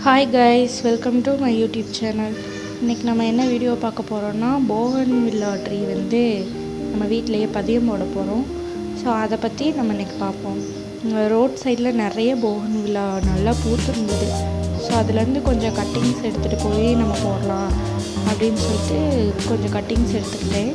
Hi guys, welcome to my YouTube channel. இன்றைக்கி நம்ம என்ன வீடியோ பார்க்க போகிறோன்னா, போகன்வில்லா ட்ரீ நம்ம வீட்டிலையே பதியம் போட போகிறோம். ஸோ அதை பற்றி நம்ம இன்றைக்கி பார்ப்போம். ரோட் சைடில் நிறைய போகன்வில்லா நல்லா பூத்துருந்தது. ஸோ அதுலேருந்து கொஞ்சம் கட்டிங்ஸ் எடுத்துகிட்டு போய் நம்ம போடலாம் அப்படின்னு சொல்லிட்டு கொஞ்சம் கட்டிங்ஸ் எடுத்துக்கிட்டேன்.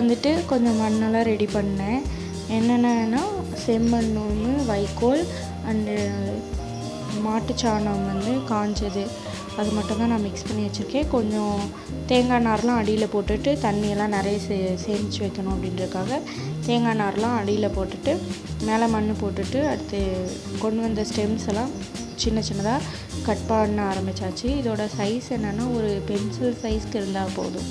வீட்டுக்கு கொஞ்சம் மண்ணெல்லாம் ரெடி பண்ணேன். என்னென்னா செம்மண், வைக்கோல் அண்டு மாட்டுச்சாணம் காஞ்சது, அது மட்டும்தான் நான் மிக்ஸ் பண்ணி வச்சுருக்கேன். கொஞ்சம் தேங்காய் நார்லாம் அடியில் போட்டுட்டு தண்ணியெல்லாம் நிறைய சேமித்து வைக்கணும் அப்படின்றதுக்காக தேங்காய் நார்லாம் அடியில் போட்டுட்டு மேலே மண் போட்டுட்டு அடுத்து கொண்டு வந்த ஸ்டெம்ஸ் எல்லாம் சின்ன சின்னதாக கட் பண்ண ஆரம்பித்தாச்சு. இதோட சைஸ் என்னென்னா ஒரு பென்சில் சைஸ்க்கு இருந்தால் போதும்.